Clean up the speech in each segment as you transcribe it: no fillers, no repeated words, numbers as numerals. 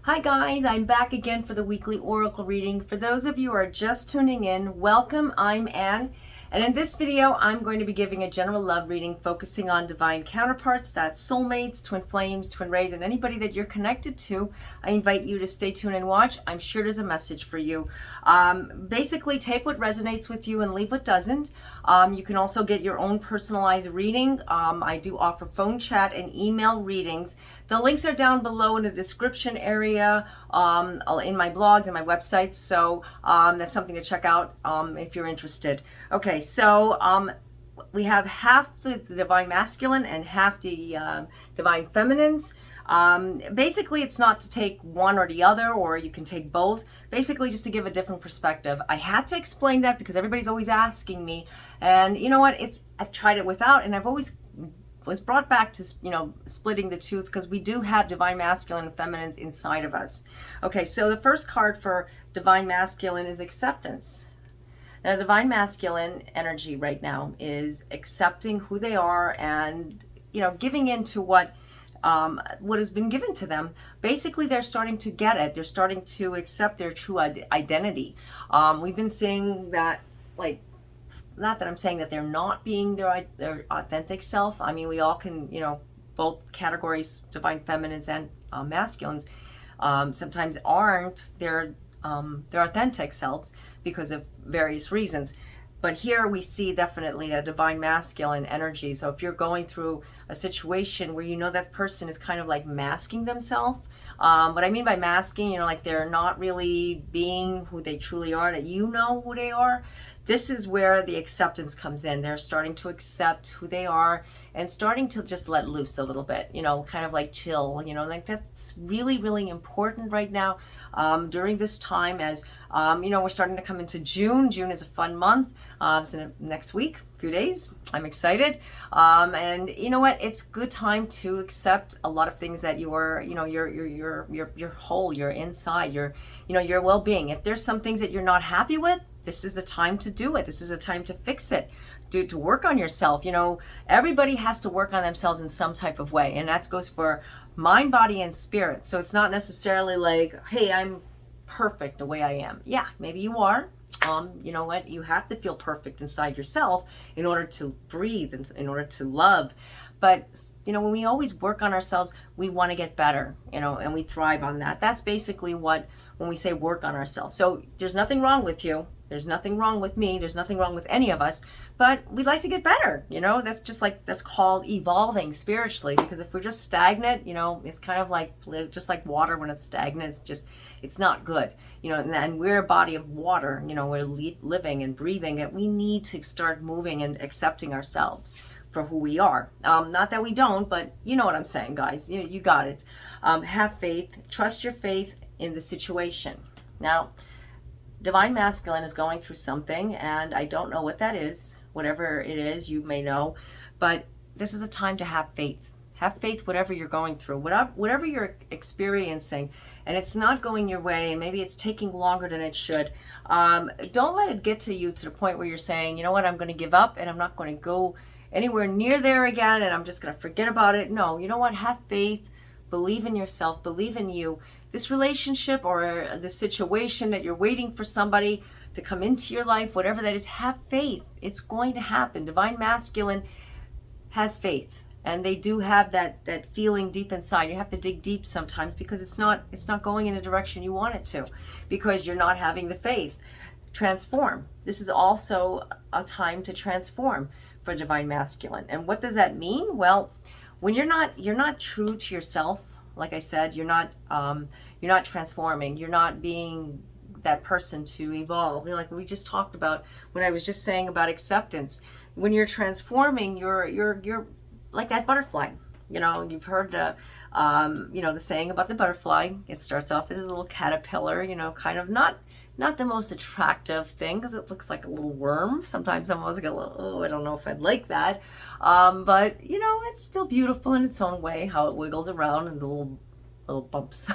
Hi guys, I'm back again for the weekly oracle reading. For those of you who are just tuning in, welcome. I'm Anne, and in this video I'm going to be giving a general love reading focusing on divine counterparts, that's soulmates, twin flames, twin rays, and anybody that you're connected to. I invite you to stay tuned and watch. I'm sure there's a message for you. Basically, take what resonates with you and leave what doesn't. You can also get your own personalized reading. I do offer phone chat and email readings. The links are down below in the description area, in my blogs and my websites. So that's something to check out if you're interested. Okay, so we have half the divine masculine and half the divine feminines. Basically, it's not to take one or the other, or you can take both. Basically, just to give a different perspective. I had to explain that because everybody's always asking me. And you know what? I've tried it without, and I've always was brought back to, splitting the tooth, because we do have divine masculine and feminines inside of us. Okay, so the first card for divine masculine is acceptance. Now, divine masculine energy right now is accepting who they are and, giving in to what has been given to them. Basically, they're starting to get it. They're starting to accept their true identity. We've been seeing that, not that I'm saying that they're not being their authentic self. I mean, we all can, both categories, divine feminines and masculines, sometimes aren't their authentic selves because of various reasons. But here we see definitely a divine masculine energy. So if you're going through a situation where that person is kind of like masking themselves, what I mean by masking, like they're not really being who they truly are, that who they are. This is where the acceptance comes in. They're starting to accept who they are and starting to just let loose a little bit, kind of like chill, like that's really, really important right now during this time as, we're starting to come into June. June is a fun month. So next week, a few days, I'm excited. And you know what? It's a good time to accept a lot of things that your whole, your inside, your well-being. If there's some things that you're not happy with, this is the time to do it. This is the time to fix it, to work on yourself. Everybody has to work on themselves in some type of way. And that goes for mind, body, and spirit. So it's not necessarily like, hey, I'm perfect the way I am. Yeah, maybe you are. You know what? You have to feel perfect inside yourself in order to breathe and in order to love. But, when we always work on ourselves, we want to get better, and we thrive on that. That's basically when we say work on ourselves. So there's nothing wrong with you. There's nothing wrong with me. There's nothing wrong with any of us, but we'd like to get better. That's called evolving spiritually, because if we're just stagnant, it's kind of like, just like water when it's stagnant, it's not good, and we're a body of water, we're living and breathing, and we need to start moving and accepting ourselves for who we are. Not that we don't, but you know what I'm saying, guys. You got it. Have faith, trust your faith in the situation. Now, divine masculine is going through something, and I don't know what that is. Whatever it is, you may know, but this is a time to have faith. Have faith whatever you're going through, whatever you're experiencing, and it's not going your way, and maybe it's taking longer than it should. Don't let it get to you to the point where you're saying, you know what, I'm going to give up, and I'm not going to go anywhere near there again, and I'm just going to forget about it. No, you know what, have faith, believe in yourself, believe in you. This relationship or the situation that you're waiting for somebody to come into your life, whatever that is, have faith. It's going to happen. Divine masculine has faith, and they do have that feeling deep inside. You have to dig deep sometimes because it's not going in a direction you want it to, because you're not having the faith. Transform. This is also a time to transform for divine masculine. And what does that mean? Well, when you're not true to yourself, like I said, you're not transforming. You're not being that person to evolve. Like we just talked about when I was just saying about acceptance. When you're transforming, you're like that butterfly. You've heard the saying about the butterfly. It starts off as a little caterpillar. Kind of not the most attractive thing because it looks like a little worm. Sometimes I'm always like, I don't know if I'd like that. But it's still beautiful in its own way, how it wiggles around and the little bumps.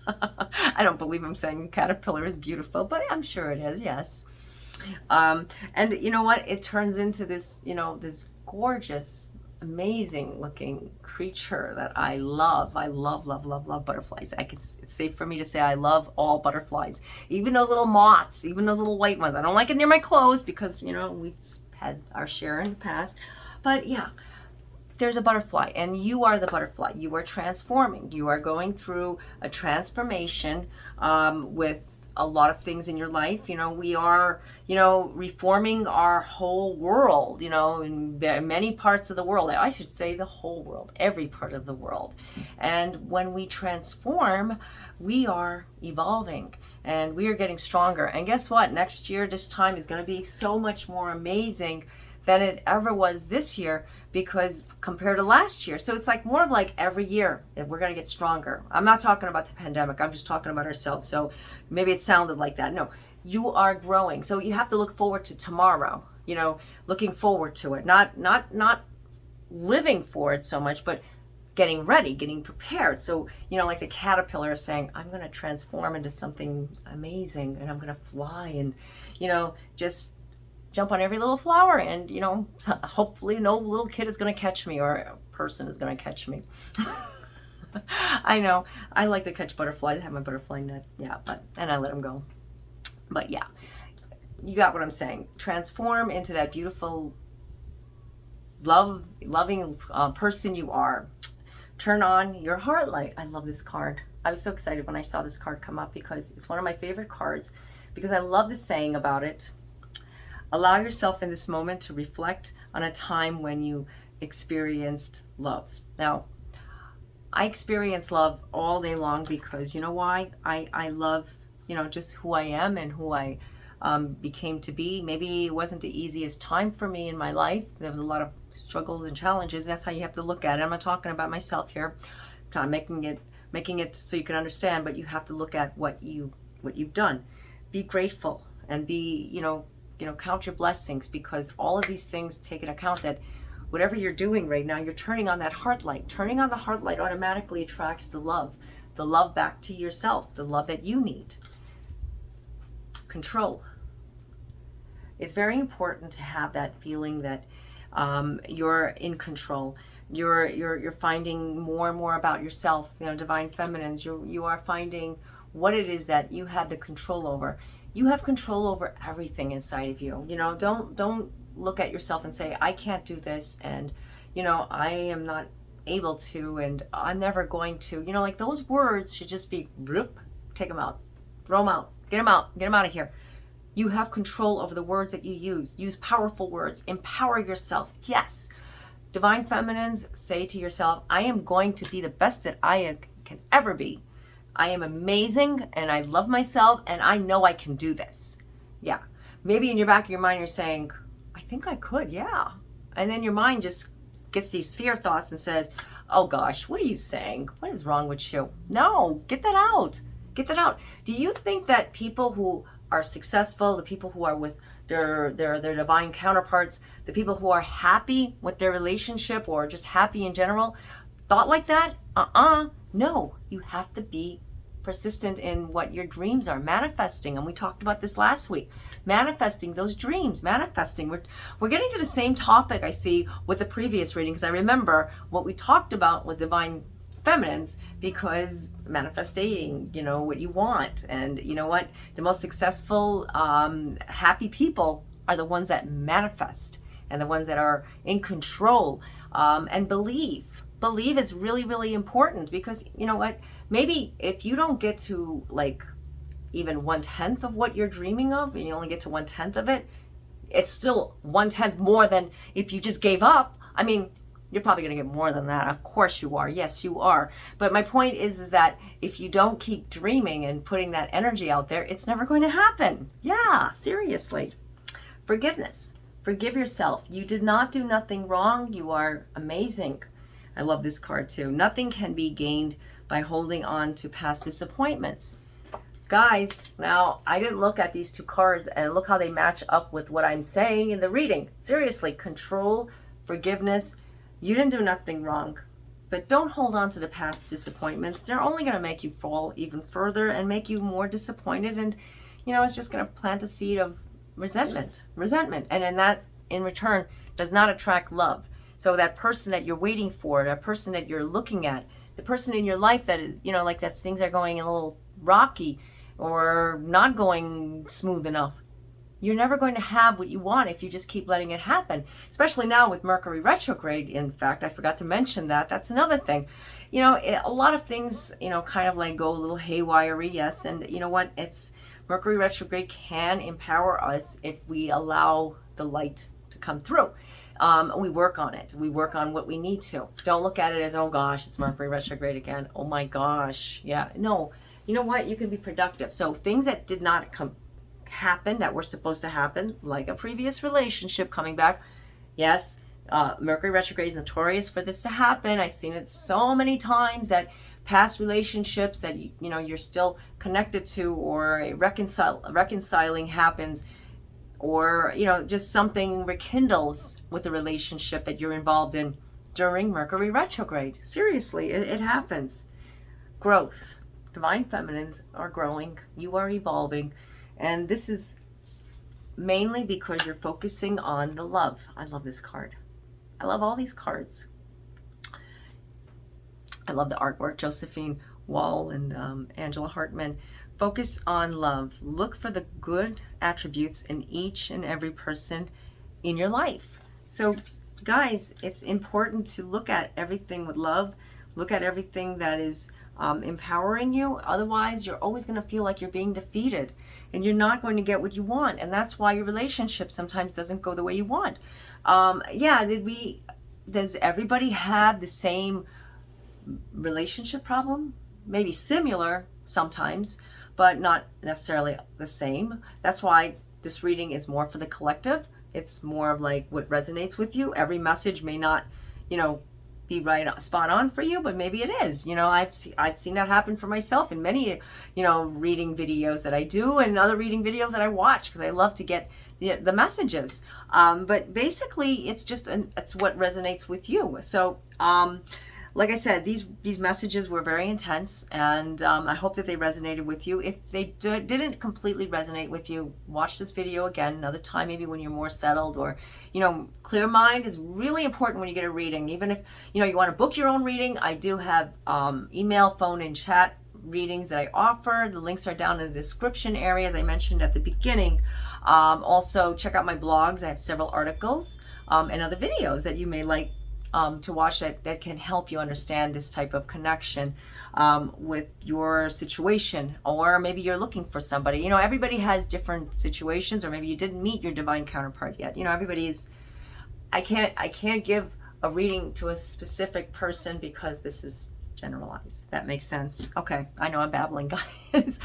I don't believe I'm saying caterpillar is beautiful, but I'm sure it is, yes. And you know what? It turns into this, this gorgeous amazing looking creature that I love. I love, love, love, love butterflies. It's safe for me to say I love all butterflies. Even those little moths, even those little white ones. I don't like it near my clothes because, you know, we've had our share in the past. But yeah, there's a butterfly, and you are the butterfly. You are transforming. You are going through a transformation with a lot of things in your life. You know, we are, you know, reforming our whole world, you know, in many parts of the world. I should say the whole world, every part of the world. And when we transform, we are evolving and we are getting stronger. And guess what? Next year, this time is going to be so much more amazing than it ever was this year, because compared to last year. So it's like more of like every year that we're going to get stronger. I'm not talking about the pandemic. I'm just talking about ourselves. So maybe it sounded like that. No, you are growing. So you have to look forward to tomorrow, you know, looking forward to it, not living for it so much, but getting ready, getting prepared. So, you know, like the caterpillar is saying, I'm going to transform into something amazing and I'm going to fly and, you know, just jump on every little flower, and, you know, hopefully no little kid is going to catch me or a person is going to catch me. I know. I like to catch butterflies. I have my butterfly net. Yeah, and I let them go. But yeah, you got what I'm saying. Transform into that beautiful, loving person you are. Turn on your heart light. I love this card. I was so excited when I saw this card come up because it's one of my favorite cards, because I love the saying about it. Allow yourself in this moment to reflect on a time when you experienced love. Now, I experience love all day long because, you know why? I love, you know, just who I am and who I became to be. Maybe it wasn't the easiest time for me in my life. There was a lot of struggles and challenges. That's how you have to look at it. I'm not talking about myself here. I'm making it so you can understand, but you have to look at what you've done. Be grateful and be, you know, count your blessings, because all of these things take into account that whatever you're doing right now, you're turning on that heart light. Turning on the heart light automatically attracts the love back to yourself, the love that you need. Control. It's very important to have that feeling that you're in control. You're finding more and more about yourself. You know, divine feminines, you are finding what it is that you have the control over. You have control over everything inside of you. You know, don't look at yourself and say, I can't do this, and, you know, I am not able to, and I'm never going to. You know, like those words should just be, bloop, take them out, throw them out, get them out of here. You have control over the words that you use. Use powerful words. Empower yourself. Yes. Divine feminines, say to yourself, I am going to be the best that I can ever be. I am amazing and I love myself and I know I can do this. Yeah. Maybe in your back of your mind you're saying, I think I could, yeah. And then your mind just gets these fear thoughts and says, oh gosh, what are you saying? What is wrong with you? No, get that out. Get that out. Do you think that people who are successful, the people who are with their divine counterparts, the people who are happy with their relationship or just happy in general, thought like that? No, you have to be persistent in what your dreams are, manifesting. And we talked about this last week, manifesting those dreams, manifesting. We're getting to the same topic, I see, with the previous reading, because I remember what we talked about with divine feminines, because manifesting, you know, what you want. And you know what? The most successful, happy people are the ones that manifest and the ones that are in control, and believe. Believe is really, really important, because you know what? Maybe if you don't get to like even 1/10 of what you're dreaming of, and you only get to 1/10 of it, it's still 1/10 more than if you just gave up. I mean, you're probably going to get more than that. Of course you are. Yes, you are. But my point is that if you don't keep dreaming and putting that energy out there, it's never going to happen. Yeah, seriously. Forgiveness. Forgive yourself. You did not do nothing wrong. You are amazing. I love this card too. Nothing can be gained by holding on to past disappointments. Guys, now I didn't look at these two cards and look how they match up with what I'm saying in the reading. Seriously, control, forgiveness. You didn't do nothing wrong, but don't hold on to the past disappointments. They're only going to make you fall even further and make you more disappointed. And, you know, it's just going to plant a seed of resentment. And then that, in return, does not attract love. So that person that you're waiting for, that person that you're looking at, the person in your life that is, like that things are going a little rocky or not going smooth enough, you're never going to have what you want if you just keep letting it happen, especially now with Mercury retrograde. In fact, I forgot to mention that. That's another thing. A lot of things, kind of like go a little haywire, yes. And you know what? Mercury retrograde can empower us if we allow the light to come through. We work on it. We work on what we need to. Don't look at it as, oh gosh, it's Mercury retrograde again. Oh my gosh. Yeah. No, you know what? You can be productive. So things that did not happen that were supposed to happen, like a previous relationship coming back. Yes, Mercury retrograde is notorious for this to happen. I've seen it so many times that past relationships that you're still connected to, or a reconciling happens, or just something rekindles with the relationship that you're involved in during Mercury retrograde. Seriously, it happens. Growth. Divine feminines are growing. You are evolving. And this is mainly because you're focusing on the love. I love this card. I love all these cards. I love the artwork. Josephine Wall and Angela Hartman. Focus on love. Look for the good attributes in each and every person in your life. So, guys, it's important to look at everything with love. Look at everything that is empowering you. Otherwise, you're always going to feel like you're being defeated and you're not going to get what you want. And that's why your relationship sometimes doesn't go the way you want. Does everybody have the same relationship problem? Maybe similar sometimes, but not necessarily the same. That's why this reading is more for the collective. It's more of like what resonates with you. Every message may not, be right spot on for you, but maybe it is. I've seen that happen for myself in many reading videos that I do and other reading videos that I watch, because I love to get the messages, but basically it's what resonates with you. So like I said, these messages were very intense, and I hope that they resonated with you. If they didn't completely resonate with you, watch this video again another time, maybe when you're more settled, or clear mind is really important when you get a reading. Even if you want to book your own reading, I do have email, phone, and chat readings that I offer. The links are down in the description area, as I mentioned at the beginning. Also, check out my blogs. I have several articles and other videos that you may like to watch that can help you understand this type of connection with your situation, or maybe you're looking for somebody. Everybody has different situations, or maybe you didn't meet your divine counterpart yet. I can't give a reading to a specific person because this is generalized. That makes sense. Okay, I know I'm babbling, guys.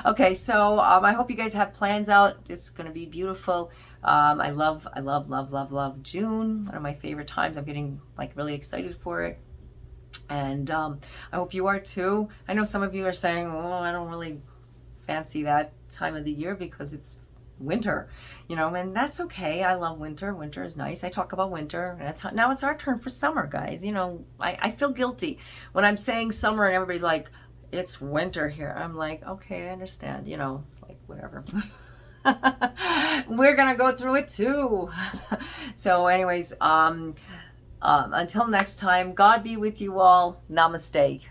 Okay, so I hope you guys have plans out. It's going to be beautiful. I love June. One of my favorite times. I'm getting really excited for it. And I hope you are too. I know some of you are saying, oh, I don't really fancy that time of the year because it's winter, and that's okay. I love winter. Winter is nice. I talk about winter. And now it's our turn for summer, guys. I feel guilty when I'm saying summer and everybody's like, it's winter here. I'm like, okay, I understand. It's like, whatever. We're gonna go through it too. So anyways, until next time, God be with you all. Namaste.